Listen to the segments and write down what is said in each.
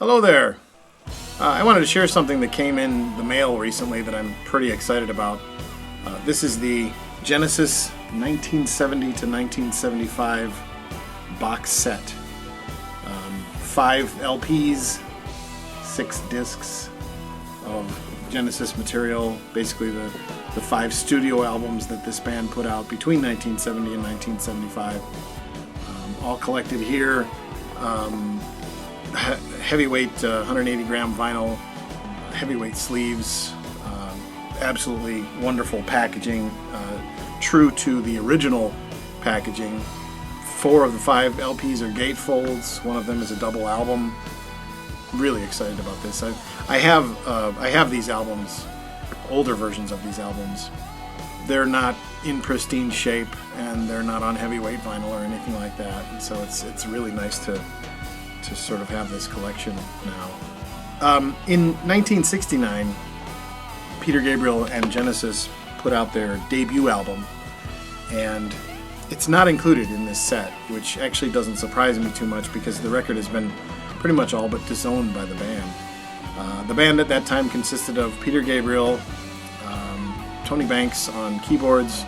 Hello there. I wanted to share something that came in the mail recently that I'm pretty excited about. This is the Genesis 1970 to 1975 box set. 5 LPs, 6 discs of Genesis material, basically the 5 studio albums that this band put out between 1970 and 1975. All collected here. Heavyweight 180 gram vinyl, heavyweight sleeves, absolutely wonderful packaging, true to the original packaging. 4 of the 5 LPs are gatefolds. One of them is a double album. Really excited about this. I have these albums, older versions of these albums. They're not in pristine shape, and they're not on heavyweight vinyl or anything like that. And so it's really nice to sort of have this collection now. In 1969, Peter Gabriel and Genesis put out their debut album, and it's not included in this set, which actually doesn't surprise me too much because the record has been pretty much all but disowned by the band. The band at that time consisted of Peter Gabriel, Tony Banks on keyboards,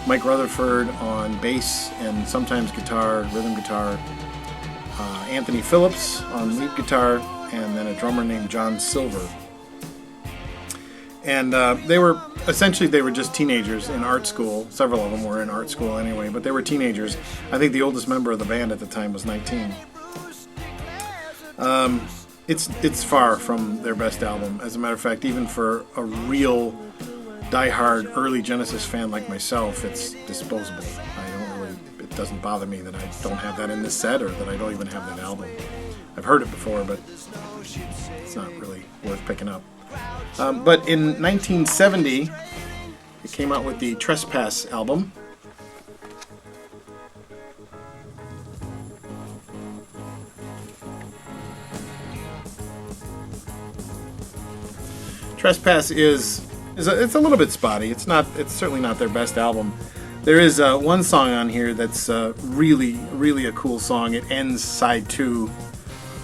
Mike Rutherford on bass and sometimes guitar, rhythm guitar, Anthony Phillips on lead guitar, and then a drummer named John Silver. And they were just teenagers in art school. Several of them were in art school anyway, but they were teenagers. I think the oldest member of the band at the time was 19. It's far from their best album. As a matter of fact, even for a real die-hard early Genesis fan like myself, it's disposable. It doesn't bother me that I don't have that in this set or that I don't even have that album. I've heard it before, but it's not really worth picking up. But in 1970, it came out with the Trespass album. Trespass it's a little bit spotty. It's certainly not their best album. There is one song on here that's really, really a cool song. It ends side 2.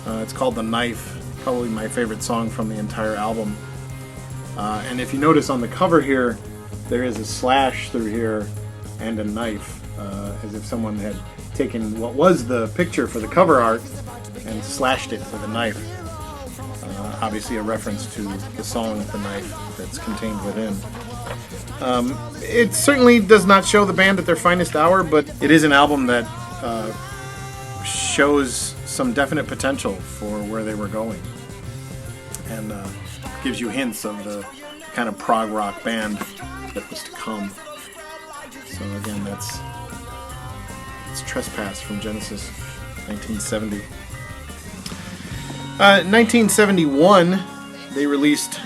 It's called The Knife, probably my favorite song from the entire album. And if you notice on the cover here, there is a slash through here and a knife, as if someone had taken what was the picture for the cover art and slashed it with a knife. Obviously a reference to the song The Knife that's contained within. It certainly does not show the band at their finest hour, but it is an album that shows some definite potential for where they were going, and gives you hints of the kind of prog rock band that was to come. So again, it's Trespass from Genesis, 1970. 1971, they released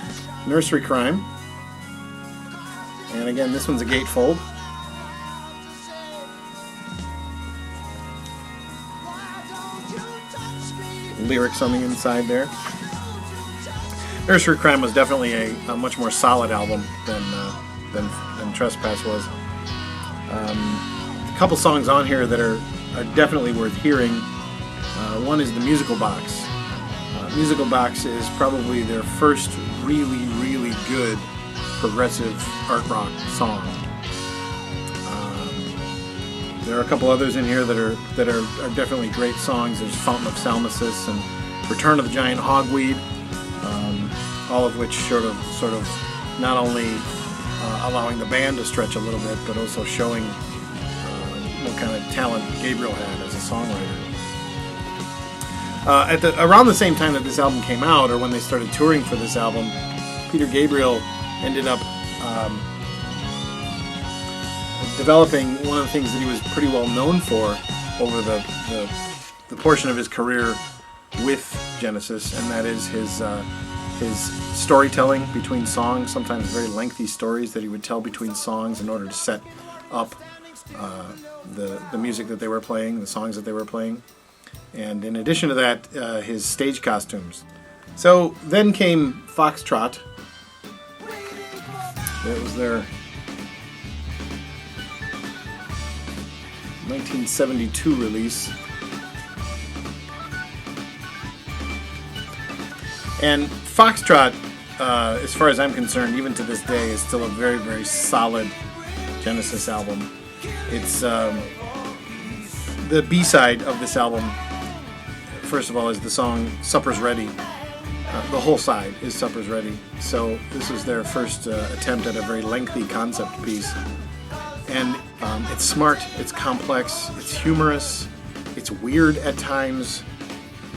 Nursery Crime. And again, this one's a gatefold. Lyrics on the inside there. Nursery Crime was definitely a much more solid album than Trespass was. A couple songs on here that are definitely worth hearing. One is the Musical Box. Musical Box is probably their first really, really good progressive art rock song. There are a couple others in here that are definitely great songs. There's Fountain of Salmacis and Return of the Giant Hogweed, all of which sort of not only allowing the band to stretch a little bit, but also showing what kind of talent Gabriel had as a songwriter. Around the same time that this album came out, or when they started touring for this album, Peter Gabriel ended up developing one of the things that he was pretty well known for over the portion of his career with Genesis, and that is his storytelling between songs, sometimes very lengthy stories that he would tell between songs in order to set up the music that they were playing, the songs that they were playing. And in addition to that, his stage costumes. So then came Foxtrot. It was their 1972 release. And Foxtrot, as far as I'm concerned, even to this day, is still a very, very solid Genesis album. It's the B-side of this album, first of all, is the song Supper's Ready. The whole side is Supper's Ready. So this is their first attempt at a very lengthy concept piece. And it's smart, it's complex, it's humorous, it's weird at times.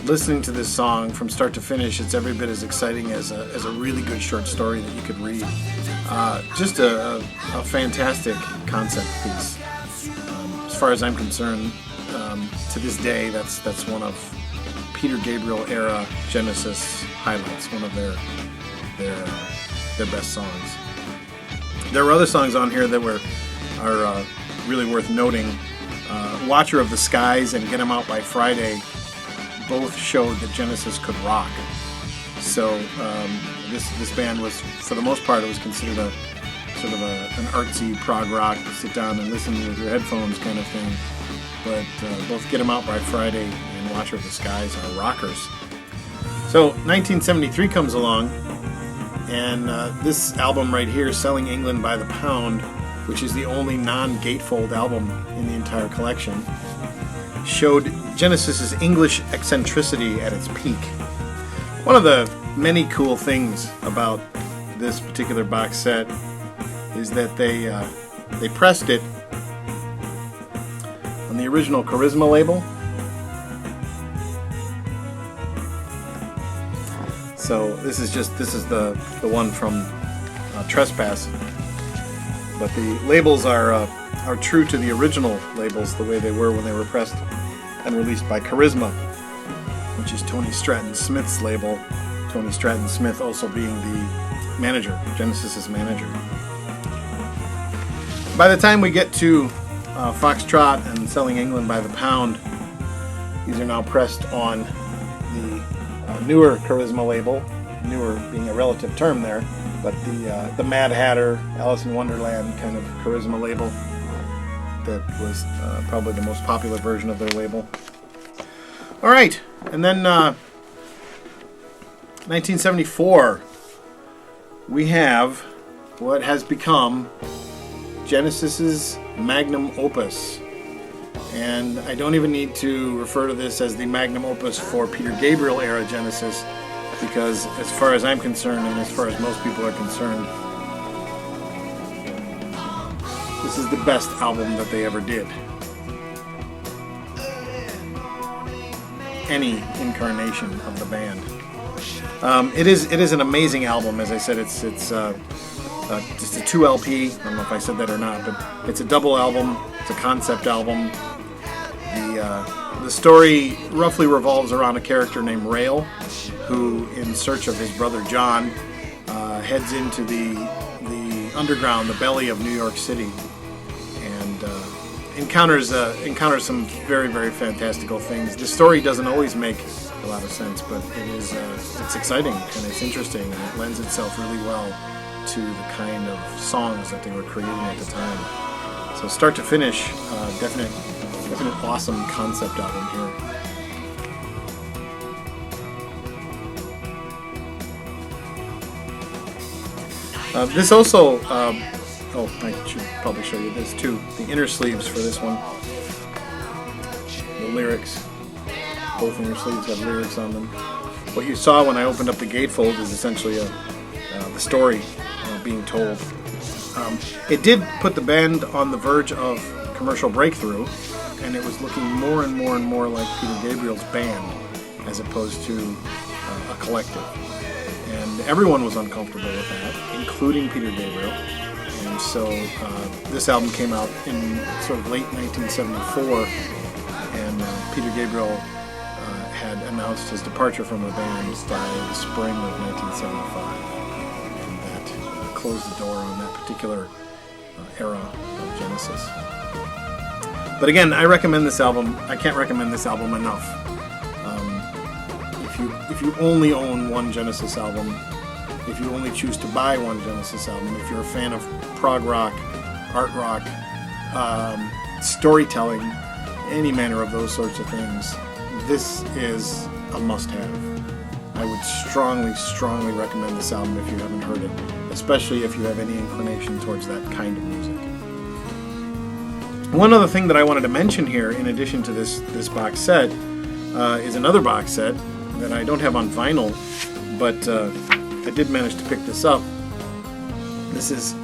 Listening to this song from start to finish, it's every bit as exciting as a really good short story that you could read. Just a fantastic concept piece. As far as I'm concerned, to this day, that's one of Peter Gabriel era Genesis highlights, one of their best songs. There were other songs on here that are really worth noting. Watcher of the Skies and Get 'Em Out by Friday both showed that Genesis could rock. So this band was, for the most part, it was considered a sort of an artsy prog rock, sit down and listen with your headphones kind of thing. But both Get 'Em Out by Friday and Watcher of the Skies are rockers. So 1973 comes along, and this album right here, Selling England by the Pound, which is the only non-gatefold album in the entire collection, showed Genesis's English eccentricity at its peak. One of the many cool things about this particular box set is that they pressed it on the original Charisma label. So this is the one from Trespass, but the labels are true to the original labels the way they were when they were pressed and released by Charisma, which is Tony Stratton Smith's label. Tony Stratton Smith also being the manager, Genesis's manager. By the time we get to Foxtrot and Selling England by the Pound, these are now pressed on the newer Charisma label, newer being a relative term there, but the Mad Hatter, Alice in Wonderland kind of Charisma label that was probably the most popular version of their label. All right, and then 1974, we have what has become Genesis's magnum opus. And I don't even need to refer to this as the magnum opus for Peter Gabriel era Genesis, because as far as I'm concerned, and as far as most people are concerned, this is the best album that they ever did. Any incarnation of the band. It is an amazing album. As I said, it's just a 2 LP. I don't know if I said that or not, but it's a double album. It's a concept album. The story roughly revolves around a character named Rail, who, in search of his brother John, heads into the underground, the belly of New York City, and encounters some very, very fantastical things. The story doesn't always make a lot of sense, but it's exciting and it's interesting, and it lends itself really well to the kind of songs that they were creating at the time. So start to finish, definite awesome concept album here. This also, I should probably show you this too, the inner sleeves for this one. The lyrics, both inner sleeves have lyrics on them. What you saw when I opened up the gatefold is essentially the story being told. It did put the band on the verge of commercial breakthrough, and it was looking more and more and more like Peter Gabriel's band as opposed to a collective. And everyone was uncomfortable with that, including Peter Gabriel. And so this album came out in sort of late 1974, and Peter Gabriel had announced his departure from the band by the spring of 1975. And that closed the door on that particular era of Genesis. But again, I recommend this album. I can't recommend this album enough. If you only own one Genesis album, if you only choose to buy one Genesis album, if you're a fan of prog rock, art rock, storytelling, any manner of those sorts of things, this is a must-have. I would strongly, strongly recommend this album if you haven't heard it, especially if you have any inclination towards that kind of music. One other thing that I wanted to mention here, in addition to this box set, is another box set that I don't have on vinyl, but I did manage to pick this up. This is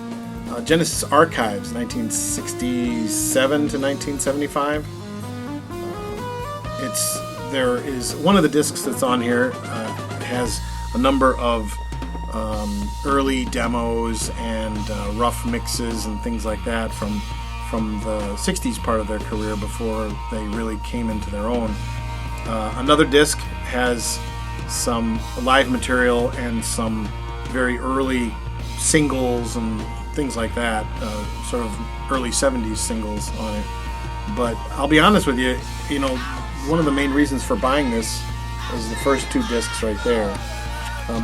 Genesis Archives, 1967 to 1975. There is one of the discs that's on here has a number of early demos and rough mixes and things like that from the 60s part of their career before they really came into their own. Another disc has some live material and some very early singles and things like that, sort of early 70s singles on it. But I'll be honest with you, one of the main reasons for buying this is the first two discs right there.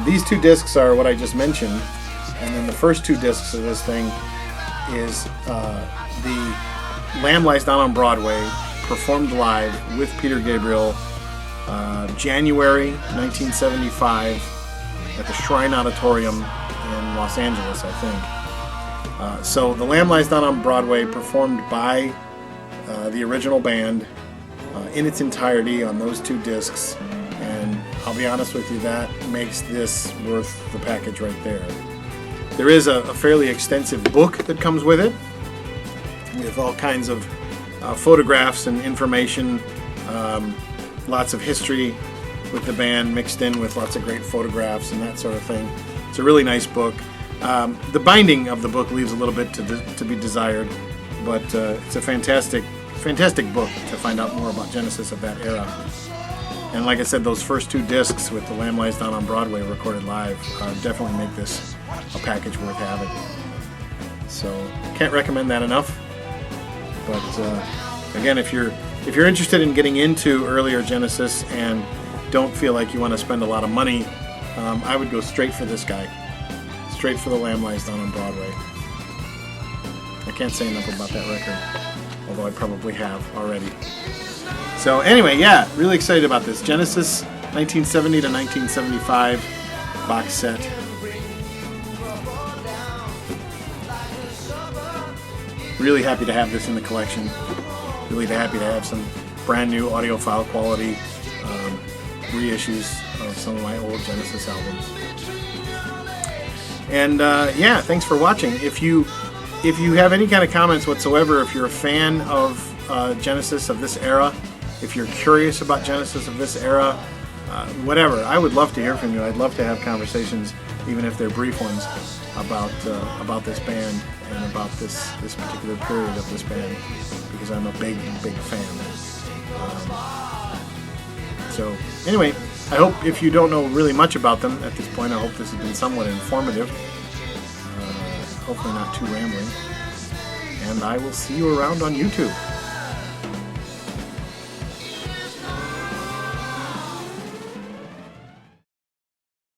These two discs are what I just mentioned, and then the first two discs of this thing is the Lamb Lies Down on Broadway, performed live with Peter Gabriel, January 1975 at the Shrine Auditorium in Los Angeles, I think. So the Lamb Lies Down on Broadway, performed by the original band in its entirety on those two discs, and I'll be honest with you, that makes this worth the package right there. There is a fairly extensive book that comes with it, with all kinds of photographs and information, lots of history with the band mixed in with lots of great photographs and that sort of thing. It's a really nice book. The binding of the book leaves a little bit to be desired, but it's a fantastic book to find out more about Genesis of that era. And like I said, those first two discs with the Lamb Lies Down on Broadway recorded live definitely make this a package worth having. So can't recommend that enough. But again, if you're interested in getting into earlier Genesis and don't feel like you want to spend a lot of money, I would go straight for this guy. Straight for the Lamb Lies Down on Broadway. I can't say enough about that record, although I probably have already. So anyway, yeah, really excited about this. Genesis 1970 to 1975 box set. Really happy to have this in the collection. Really happy to have some brand new audiophile quality reissues of some of my old Genesis albums. And yeah, thanks for watching. If you have any kind of comments whatsoever, if you're a fan of Genesis of this era, if you're curious about Genesis of this era, whatever, I would love to hear from you. I'd love to have conversations, even if they're brief ones, about this band and about this particular period of this band, because I'm a big fan. So anyway, I hope, if you don't know really much about them at this point, I hope this has been somewhat informative. Hopefully not too rambling. And I will see you around on YouTube.